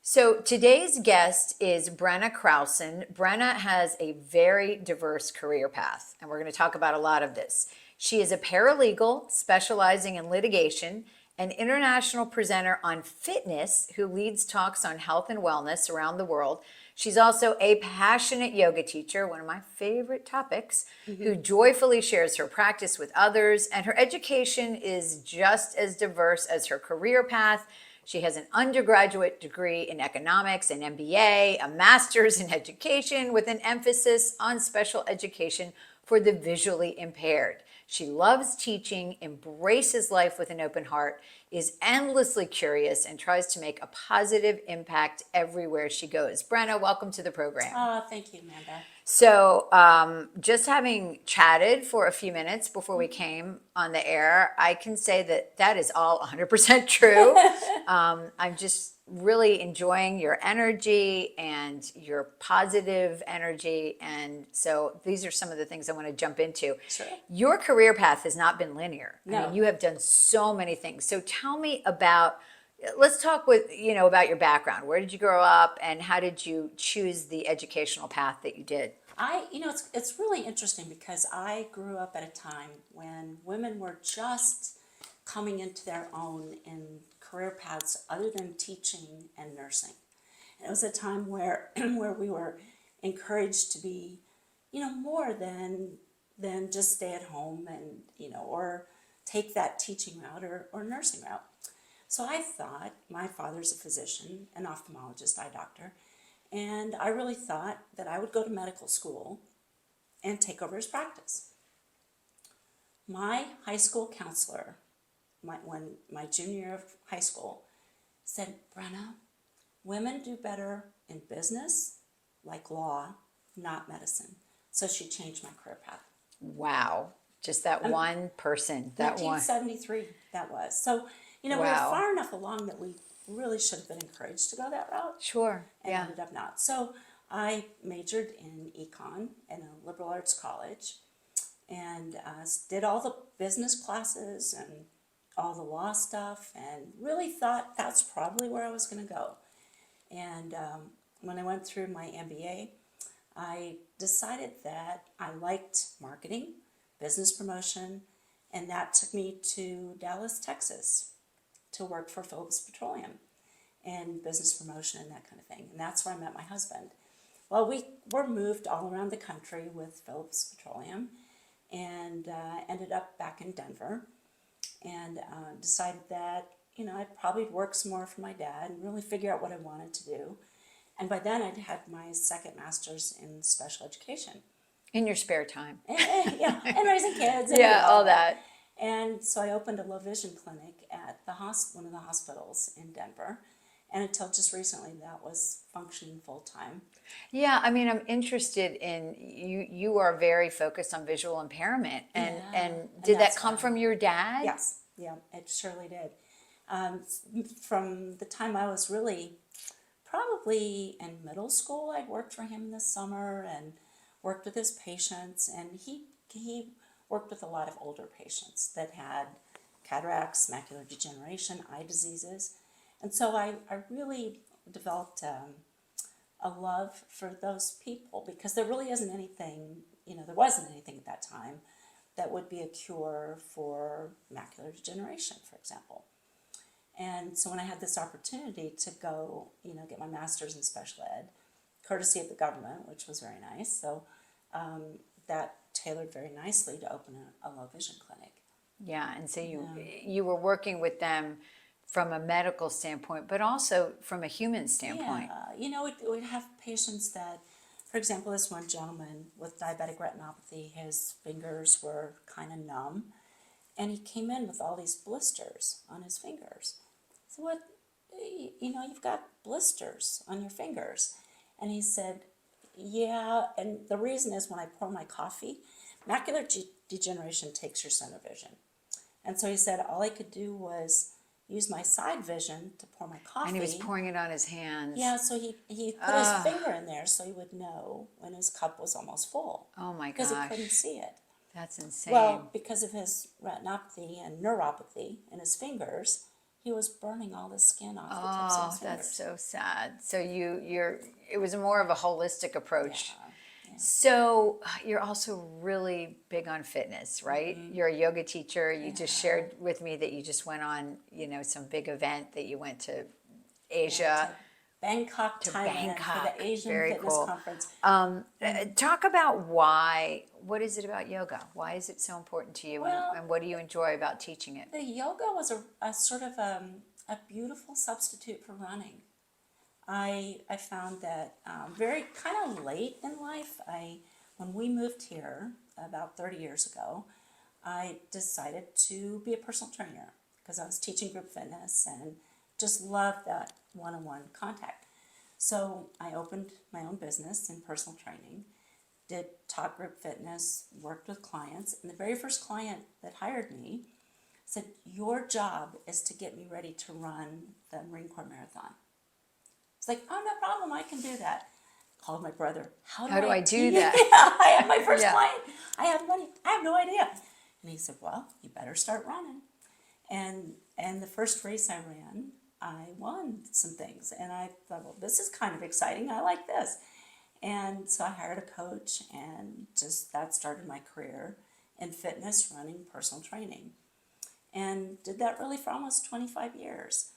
So today's guest is Brenna Crowson. Brenna has a very diverse career path, and we're going to talk about a lot of this. She is a paralegal specializing in litigation, an international presenter on fitness who leads talks on health and wellness around the world. She's also a passionate yoga teacher, one of my favorite topics, who joyfully shares her practice with others, and her education is just as diverse as her career path. She has an undergraduate degree in economics, an MBA, a master's in education with an emphasis on special education for the visually impaired. She loves teaching, embraces life with an open heart, is endlessly curious, and tries to make a positive impact everywhere she goes. Brenna, welcome to the program. Oh, thank you, Amanda. So, just having chatted for a few minutes before we came on the air, I can say that that is all 100% true. I'm just really enjoying your energy and your positive energy. And so these are some of the things I want to jump into. Sure. Your career path has not been linear. I No. mean, you have done so many things. So tell me about, let's talk about your background. Where did you grow up and how did you choose the educational path that you did? It's really interesting because I grew up at a time when women were just coming into their own in career paths other than teaching and nursing. And it was a time where where we were encouraged to be, more than just stay at home and, or take that teaching route or nursing route. So I thought, my father's a physician, an ophthalmologist, eye doctor, and I really thought that I would go to medical school and take over his practice. My high school counselor, my junior year of high school, said, Brenna, women do better in business, like law, not medicine. So she changed my career path. Wow. Just that one person, that one. 1973, that was. So, we were Wow. far enough along that we really should have been encouraged to go that route. Sure. And Yeah. ended up not. So I majored in econ in a liberal arts college and did all the business classes and all the law stuff and really thought that's probably where I was going to go. And when I went through my MBA, I decided that I liked marketing, business promotion, and that took me to Dallas, Texas to work for Phillips Petroleum and business promotion and that kind of thing. And that's where I met my husband. Well, we were moved all around the country with Phillips Petroleum and ended up back in Denver and decided that, I'd probably work some more for my dad and really figure out what I wanted to do. And by then I'd had my second master's in special education. In your spare time. And raising kids. And Yeah, all that. And so I opened a low vision clinic at one of the hospitals in Denver. And until just recently, that was functioning full time. Yeah, I mean, I'm interested in you are very focused on visual impairment. And did that come from your dad? Yes, yeah, it surely did. From the time I was really probably in middle school, I'd worked for him this summer and worked with his patients. And he worked with a lot of older patients that had cataracts, macular degeneration, eye diseases. And so I really developed a love for those people because there really isn't anything, there wasn't anything at that time that would be a cure for macular degeneration, for example. And so when I had this opportunity to go, get my master's in special ed, courtesy of the government, which was very nice, so that tailored very nicely to open a low vision clinic. Yeah, and so you were working with them from a medical standpoint, but also from a human standpoint. Yeah, we'd have patients that, for example, this one gentleman with diabetic retinopathy, his fingers were kind of numb, and he came in with all these blisters on his fingers. So what, you've got blisters on your fingers. And he said, yeah, and the reason is when I pour my coffee, macular degeneration takes your center vision. And so he said all I could do was use my side vision to pour my coffee. And he was pouring it on his hands. Yeah, so he put his finger in there so he would know when his cup was almost full. Oh my gosh. Because he couldn't see it. That's insane. Well, because of his retinopathy and neuropathy in his fingers, he was burning all the skin off the tips of Oh, his that's fingers. so sad. So it was more of a holistic approach. Yeah. So you're also really big on fitness, right? You're a yoga teacher. You just shared with me that you just went on, some big event that you went to Asia, To Bangkok, to Thailand for the Bangkok. Asian Very Fitness cool. Conference. Talk about what is it about yoga? Why is it so important to you, Well, and what do you enjoy about teaching it? the yoga was a sort of a beautiful substitute for running. I found that very kind of late in life. When we moved here about 30 years ago, I decided to be a personal trainer because I was teaching group fitness and just loved that one-on-one contact. So I opened my own business in personal training, taught group fitness, worked with clients, and the very first client that hired me said, "Your job is to get me ready to run the Marine Corps Marathon." It's like, "Oh, no problem, I can do that." Called my brother. How do I do that? Yeah, I have my first Yeah. client. I have money. I have no idea. And he said, "Well, you better start running." And the first race I ran, I won some things. And I thought, well, this is kind of exciting. I like this. And so I hired a coach, and just that started my career in fitness, running, personal training. And did that really for almost 25 years.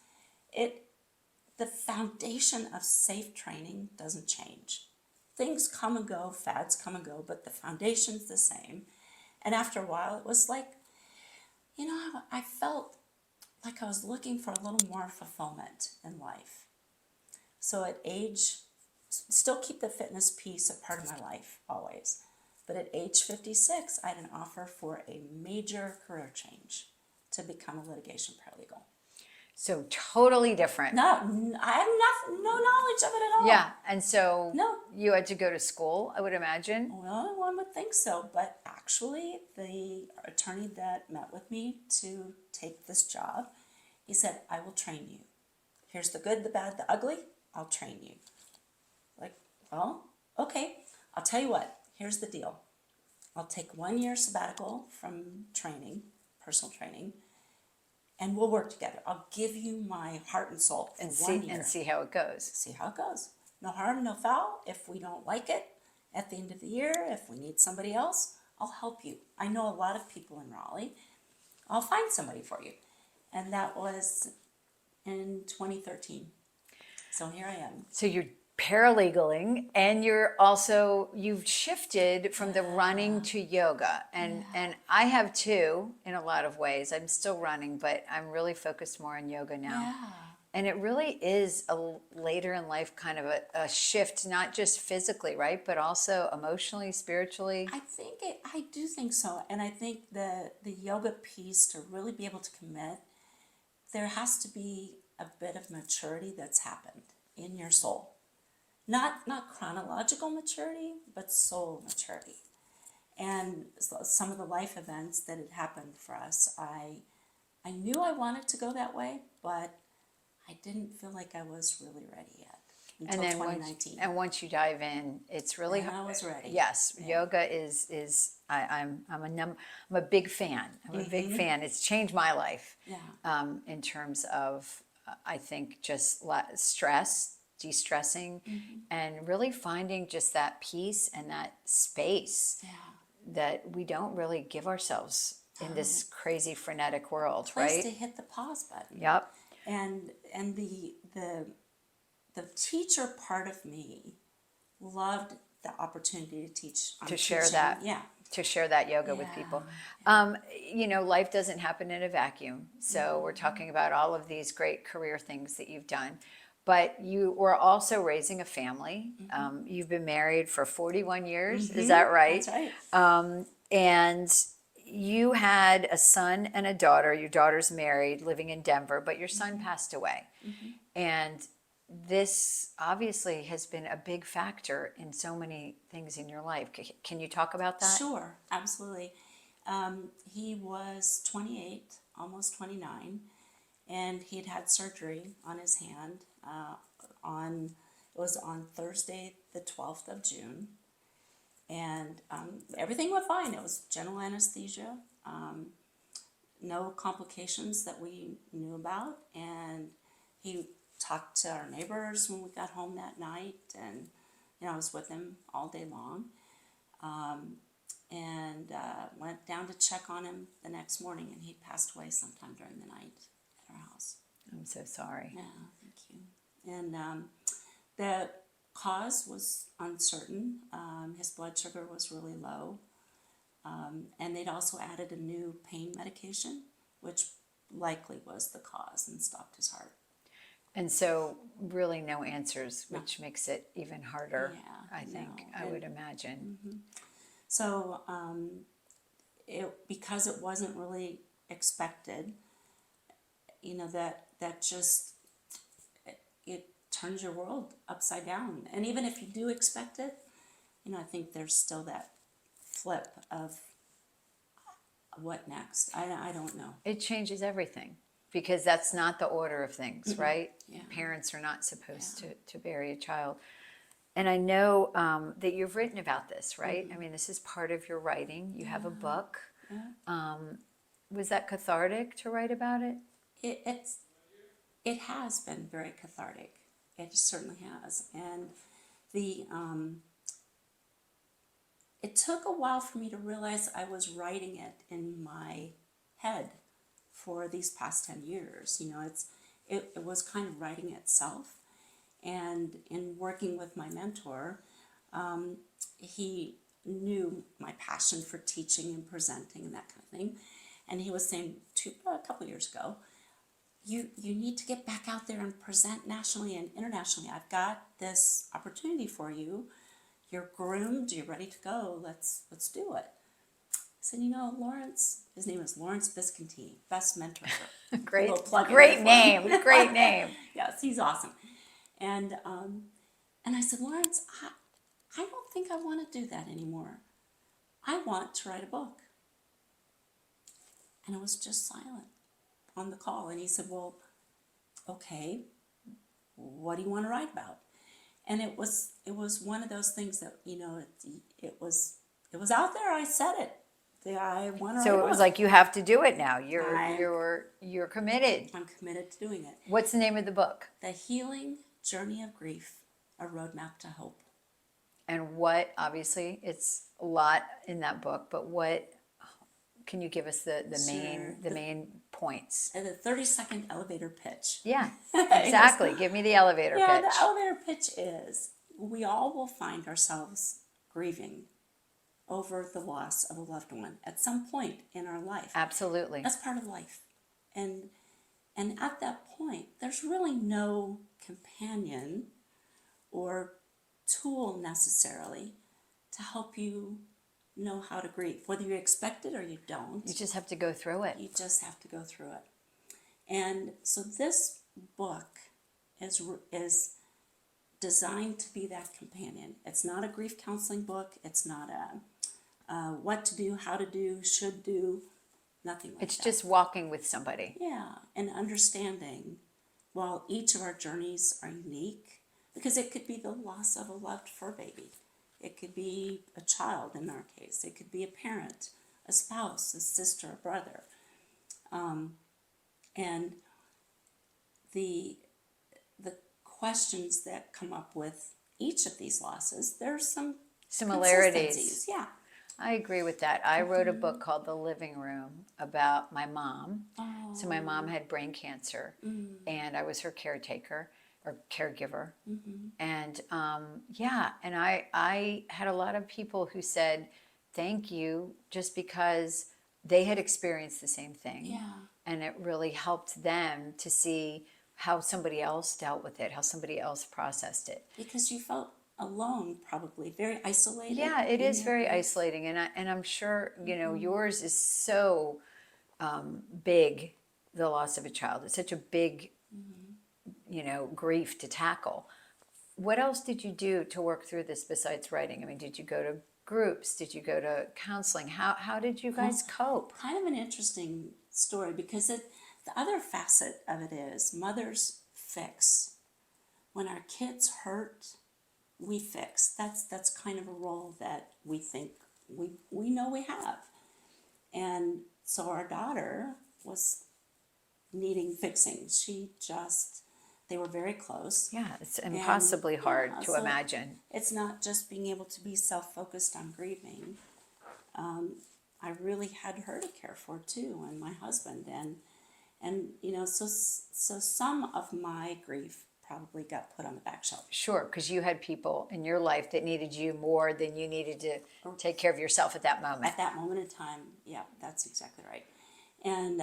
The foundation of safe training doesn't change. Things come and go, fads come and go, but the foundation's the same. And after a while, it was like, I felt like I was looking for a little more fulfillment in life. So at age, still keep the fitness piece a part of my life always. But at age 56, I had an offer for a major career change to become a litigation paralegal. So totally different. No, I have no knowledge of it at all. Yeah, and so No. you had to go to school, I would imagine. Well, one would think so, but actually, the attorney that met with me to take this job, he said, "I will train you. Here's the good, the bad, the ugly. I'll train you." Like, well, okay. I'll tell you what. Here's the deal. I'll take 1 year sabbatical from training, personal training, and we'll work together. I'll give you my heart and soul for 1 year. And see how it goes. See how it goes. No harm, no foul. If we don't like it at the end of the year, if we need somebody else, I'll help you. I know a lot of people in Raleigh. I'll find somebody for you. And that was in 2013. So here I am. So you're paralegaling, and you've shifted from the running to yoga, and I have too, in a lot of ways. I'm still running, but I'm really focused more on yoga now. Yeah. And it really is a later in life kind of a shift, not just physically, right, but also emotionally, spiritually. I do think so. And I think the yoga piece, to really be able to commit, there has to be a bit of maturity that's happened in your soul. Not chronological maturity, but soul maturity. And some of the life events that had happened for us, I knew I wanted to go that way, but I didn't feel like I was really ready yet until 2019. Once you dive in, it's really And I was ready. Yes, Yeah. yoga is I'm a big fan. I'm a big fan. It's changed my life. Yeah. In terms of I think just stress, de-stressing, and really finding just that peace and that space that we don't really give ourselves in this crazy frenetic world, Place right? to hit the pause button. Yep. And the teacher part of me loved the opportunity to teach. To share that. Yeah. To share that yoga with people. Life doesn't happen in a vacuum. So we're talking about all of these great career things that you've done. But you were also raising a family. You've been married for 41 years. Is that right? That's right. And you had a son and a daughter. Your daughter's married, living in Denver, but your son passed away. And this obviously has been a big factor in so many things in your life. Can you talk about that? Sure, absolutely. He was 28, almost 29, and he'd had surgery on his hand. It was on Thursday, the 12th of June, and everything went fine. It was general anesthesia. no complications that we knew about, and he talked to our neighbors when we got home that night, and I was with him all day long, and went down to check on him the next morning, and he passed away sometime during the night at our house. I'm so sorry. Yeah, thank you. And the cause was uncertain. His blood sugar was really low. And they'd also added a new pain medication, which likely was the cause and stopped his heart. And so really no answers, which makes it even harder, Yeah, I think, I would imagine. So because it wasn't really expected, that just, it turns your world upside down. And even if you do expect it, I think there's still that flip of what next. I don't know. It changes everything because that's not the order of things, right? Yeah. Parents are not supposed to bury a child. And I know that you've written about this, right? I mean, this is part of your writing. You have a book. Yeah. Was that cathartic to write about it? It has been very cathartic. It certainly has. And it took a while for me to realize I was writing it in my head for these past 10 years. It was kind of writing itself. And in working with my mentor, he knew my passion for teaching and presenting and that kind of thing. And he was saying a couple years ago, you need to get back out there and present nationally and internationally. I've got this opportunity for you. You're groomed, you're ready to go, let's do it. I said, Lawrence, his name is Lawrence Biscontini, best mentor ever. Great name, great name. Yes, he's awesome. And I said, Lawrence, I don't think I want to do that anymore. I want to write a book. And it was just silent on the call. And he said, well, okay, what do you want to write about? And it was one of those things that, it was out there. I said it. I want to. So it was like, you have to do it now. You're committed. I'm committed to doing it. What's the name of the book? The Healing Journey of Grief: A Roadmap to Hope. And what, obviously, it's a lot in that book, but what can you give us the main points? And the 30-second elevator pitch. Yeah, exactly. Give me the elevator pitch. Yeah, the elevator pitch is, we all will find ourselves grieving over the loss of a loved one at some point in our life. Absolutely. That's part of life. And at that point, there's really no companion or tool necessarily to help you know how to grieve, whether you expect it or you don't. You just have to go through it. You just have to go through it. And so this book is designed to be that companion. It's not a grief counseling book. It's not a what to do, how to do, should do, nothing like that. It's just walking with somebody. Yeah, and understanding, while each of our journeys are unique, because it could be the loss of a loved fur baby. It could be a child in our case. It could be a parent, a spouse, a sister, a brother. And the questions that come up with each of these losses, there's some Similarities. consistencies. Yeah. I agree with that. I wrote a book called The Living Room about my mom. Oh. So my mom had brain cancer, and I was her caretaker or caregiver. And and I had a lot of people who said thank you, just because they had experienced the same thing. Yeah. And it really helped them to see how somebody else dealt with it, how somebody else processed it. Because you felt alone, probably very isolated. Yeah, it is very isolating, and I'm sure yours is so big. The loss of a child, it's such a big grief to tackle. What else did you do to work through this besides writing? I mean, did you go to groups? Did you go to counseling? How did you guys cope? Kind of an interesting story, because the other facet of it is mothers fix. When our kids hurt, we fix. That's kind of a role that we think we know we have. And so our daughter was needing fixing. They were very close. Yeah, it's impossibly hard to so imagine. It's not just being able to be self-focused on grieving. I really had her to care for too, and my husband, and so some of my grief probably got put on the back shelf. Sure, because you had people in your life that needed you more than you needed to take care of yourself at that moment. At that moment in time, yeah, that's exactly right. And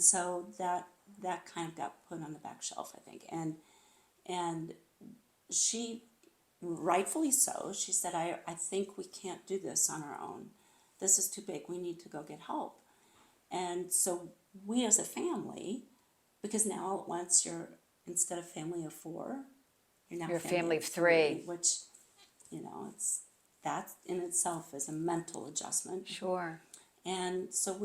so that kind of got put on the back shelf, I think. And she, rightfully so, she said, I think we can't do this on our own. This is too big. We need to go get help. And so we as a family, because now all at once you're, instead of family of 4, you're now You're a family of 3. which, that in itself is a mental adjustment. Sure. And so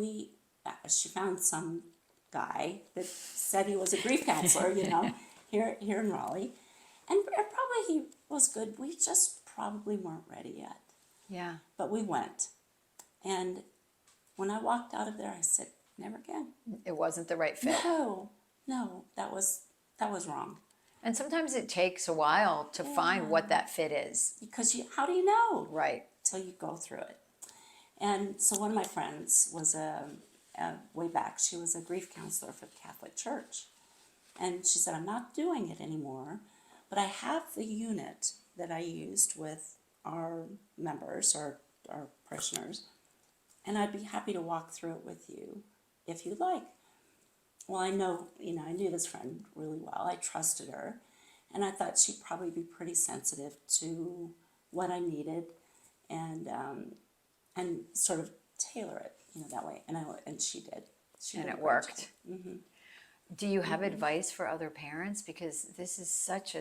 she found some guy that said he was a grief counselor, here in Raleigh. And probably he was good. We just probably weren't ready yet. Yeah. But we went. And when I walked out of there, I said, never again. It wasn't the right fit. No, that was wrong. And sometimes it takes a while to find what that fit is. Because how do you know? Right. Till you go through it. And so one of my friends was way back, she was a grief counselor for the Catholic Church. And she said, I'm not doing it anymore, but I have the unit that I used with our members, our parishioners, and I'd be happy to walk through it with you if you'd like. Well, I knew this friend really well. I trusted her, and I thought she'd probably be pretty sensitive to what I needed, and sort of tailor it, that way. And she did. And it worked. Mm-hmm. Do you have advice for other parents? Because this is such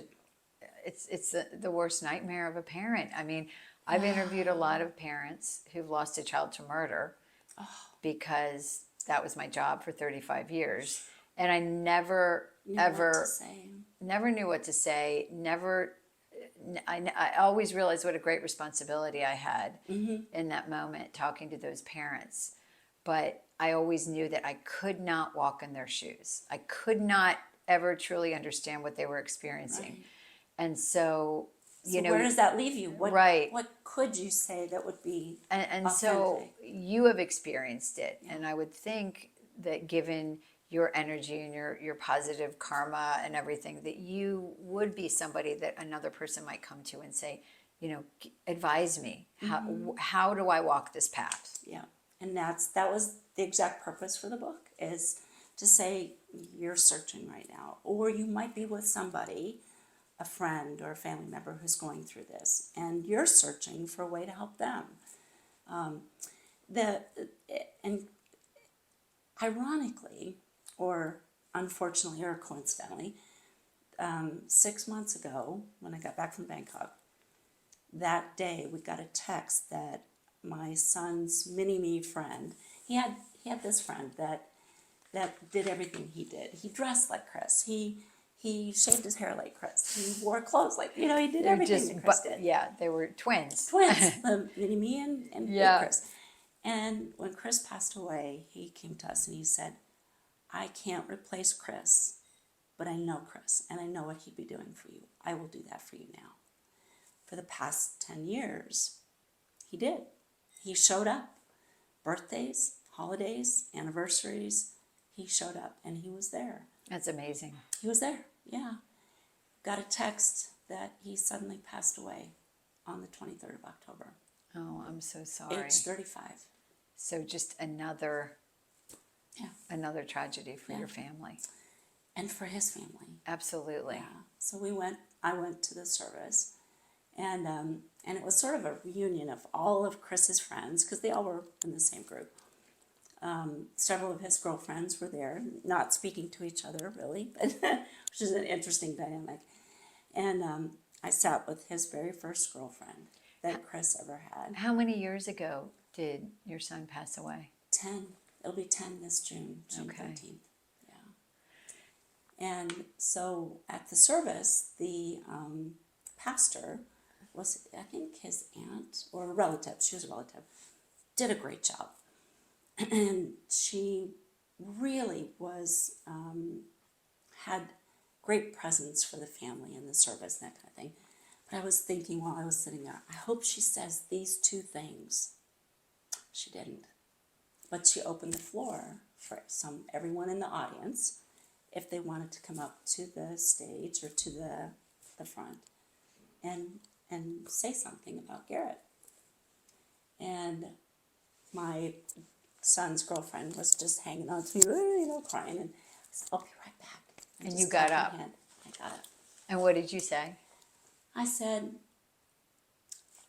it's the worst nightmare of a parent. I mean, I've interviewed a lot of parents who've lost a child to murder because that was my job for 35 years. And I never knew what to say. I always realized what a great responsibility I had in that moment talking to those parents. But I always knew that I could not walk in their shoes. I could not ever truly understand what they were experiencing. Right. And so, where does that leave you? What could you say that would be and authentic? So you have experienced it. Yeah. And I would think that given your energy and your positive karma and everything, that you would be somebody that another person might come to and say, advise me. How do I walk this path? Yeah. And that was the exact purpose for the book, is to say, you're searching right now, or you might be with somebody, a friend or a family member who's going through this, and you're searching for a way to help them. And ironically, or unfortunately, or coincidentally, 6 months ago, when I got back from Bangkok, that day we got a text that my son's mini-me friend, he had this friend that did everything he did. He dressed like Chris. He shaved his hair like Chris. He wore clothes like, he did everything that Chris did. Yeah, they were twins. The mini-me and yeah. Big Chris. And when Chris passed away, he came to us and he said, I can't replace Chris, but I know Chris, and I know what he'd be doing for you. I will do that for you now. For the past 10 years, he did. He showed up. Birthdays, holidays, anniversaries, he showed up, and he was there. That's amazing. He was there, yeah. Got a text that he suddenly passed away on the 23rd of October. Oh, I'm so sorry. Age 35. So just another tragedy for your family. And for his family. Absolutely. Yeah. So I went to the service, and it was sort of a reunion of all of Chris's friends, because they all were in the same group. Several of his girlfriends were there, not speaking to each other really, but which is an interesting dynamic. And I sat with his very first girlfriend that Chris ever had. How many years ago did your son pass away? 10. It'll be 10 this June okay. 13th. Yeah. And so at the service, the pastor was, I think, his aunt or a relative. She was a relative. Did a great job. And she really was, had great presence for the family and the service and that kind of thing. But I was thinking while I was sitting there, I hope she says these two things. She didn't. But she opened the floor for everyone in the audience, if they wanted to come up to the stage or to the front and say something about Garrett. And my son's girlfriend was just hanging on to me, crying, and I said, I'll be right back. And you got up. I got up. And what did you say? I said,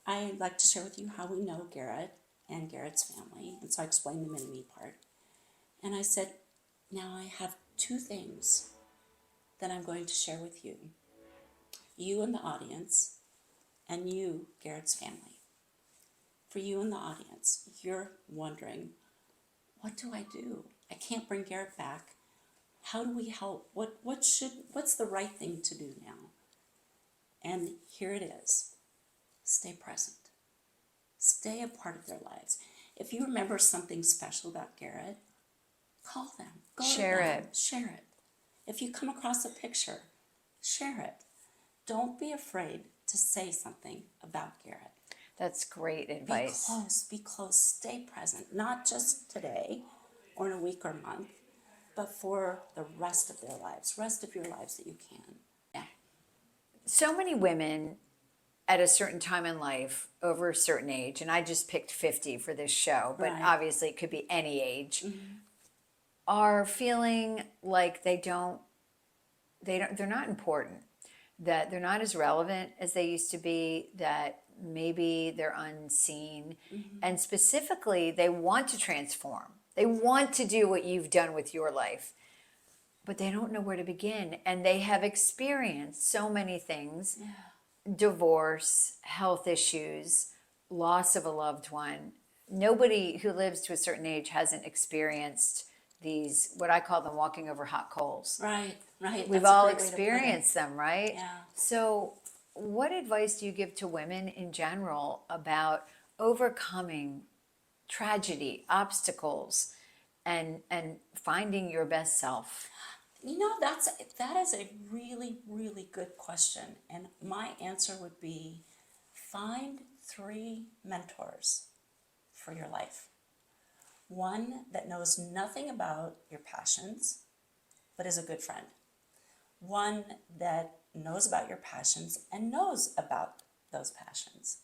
I'd like to share with you how we know Garrett and Garrett's family. And so I explained the mini-me part. And I said, now I have two things that I'm going to share with you. You in the audience, and you, Garrett's family. For you in the audience, you're wondering, what do I do? I can't bring Garrett back. How do we help? What's the right thing to do now? And here it is. Stay present. Stay a part of their lives. If you remember something special about Garrett, call them. Go Share to them. it. Share it. If you come across a picture, share it. Don't be afraid to say something about Garrett. That's great advice. Be close, stay present, not just today or in a week or month, but for the rest of their lives, rest of your lives that you can. Yeah. So many women at a certain time in life, over a certain age, and I just picked 50 for this show, but Right. obviously it could be any age, are feeling like they're not important, that they're not as relevant as they used to be, that maybe they're unseen, and specifically they want to transform. They want to do what you've done with your life, but they don't know where to begin, and they have experienced so many things. Divorce, health issues, loss of a loved one. Nobody who lives to a certain age hasn't experienced these, what I call them, walking over hot coals. Right. We've That's a all great way to put it. experienced them, right? Yeah. So what advice do you give to women in general about overcoming tragedy, obstacles, and finding your best self? That is a really, really good question. And my answer would be find 3 mentors for your life. One that knows nothing about your passions, but is a good friend. One that knows about your passions and knows about those passions.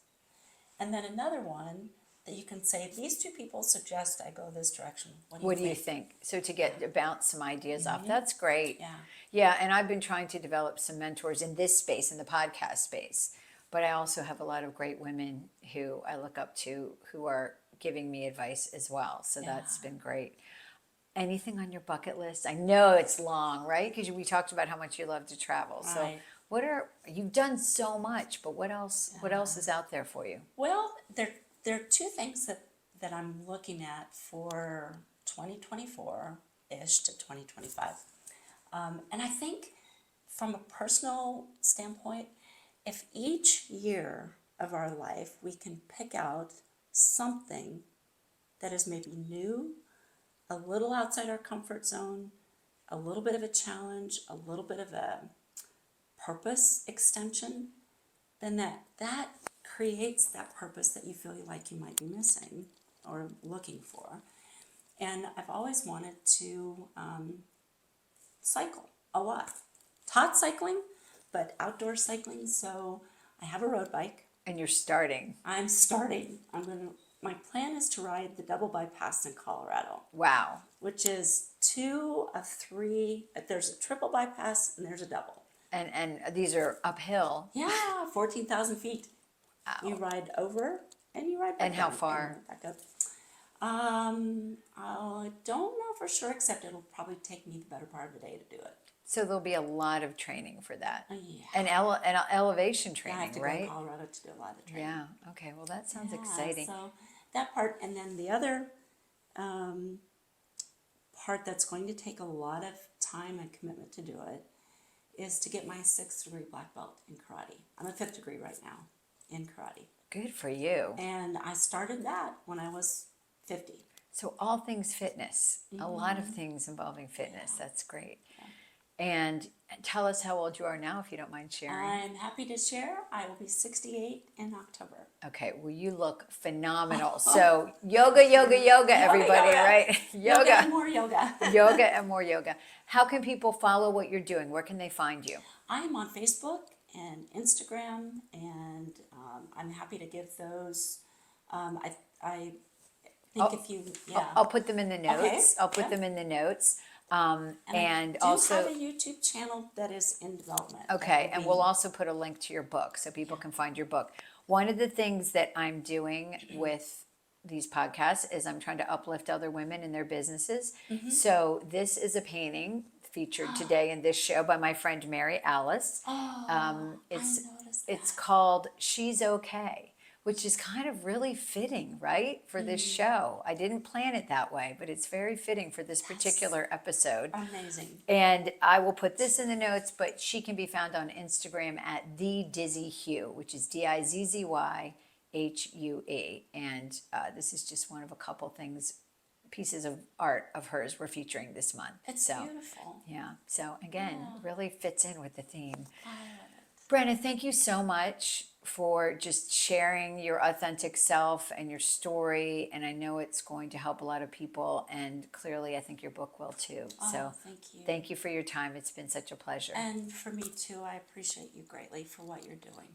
And then another one that you can say, these 2 people suggest I go this direction. What do you think? So to bounce some ideas off, that's great. Yeah. Yeah, and I've been trying to develop some mentors in this space, in the podcast space. But I also have a lot of great women who I look up to who are giving me advice as well. So that's been great. Anything on your bucket list? I know it's long, right? Because we talked about how much you love to travel. So Right. you've done so much, but what else is out there for you? Well, there are 2 things that I'm looking at for 2024-ish to 2025. And I think from a personal standpoint, if each year of our life we can pick out something that is maybe new, a little outside our comfort zone, a little bit of a challenge, a little bit of a purpose extension, then that creates that purpose that you feel like you might be missing or looking for. And I've always wanted to cycle a lot. Taught cycling, but outdoor cycling. So I have a road bike. And you're starting. I'm starting. My plan is to ride the double bypass in Colorado. Wow. Which is 2 of 3. There's a triple bypass and there's a double. And these are uphill. Yeah, 14,000 feet. Wow. You ride over and you ride back And how down far? and back up. I don't know for sure, except it'll probably take me the better part of the day to do it. So there'll be a lot of training for that. Yeah. And elevation Yeah, I have training, to right? go to Colorado to do a lot of training. Yeah. Okay. Well, that sounds Yeah, exciting. So that part, and then the other part that's going to take a lot of time and commitment to do it is to get my 6th degree black belt in karate. I'm a 5th degree right now in karate. Good for you. And I started that when I was 50. So all things fitness, a lot of things involving fitness. That's great. And tell us how old you are now, if you don't mind sharing. I'm happy to share. I will be 68 in October. Okay, well, you look phenomenal. So yoga, everybody, yoga. right? Yoga and more yoga. Yoga and more yoga. How can people follow what you're doing? Where can they find you? I am on Facebook and Instagram, and I'm happy to give those. I think if you, I'll put them in the notes. Okay, I'll put yeah. them in the notes. and And I do also, have a YouTube channel that is in development. that okay, will and be- we'll also put a link to your book so people can find your book. One of the things that I'm doing with these podcasts is I'm trying to uplift other women in their businesses. So this is a painting featured today in this show by my friend Mary Alice. I It's noticed it's that. called She's Okay, which is kind of really fitting, right, for this show. I didn't plan it that way, but it's very fitting for this particular episode. Amazing. And I will put this in the notes, but she can be found on Instagram at the Dizzy Hue, which is DIZZYHUE. And this is just one of a couple pieces of art of hers we're featuring this month. It's so beautiful. yeah. So again, really fits in with the theme. I love it. Brenna, thank you so much for just sharing your authentic self and your story. And I know it's going to help a lot of people. And clearly, I think your book will too. So Thank you. thank you for your time. It's been such a pleasure. And for me too, I appreciate you greatly for what you're doing.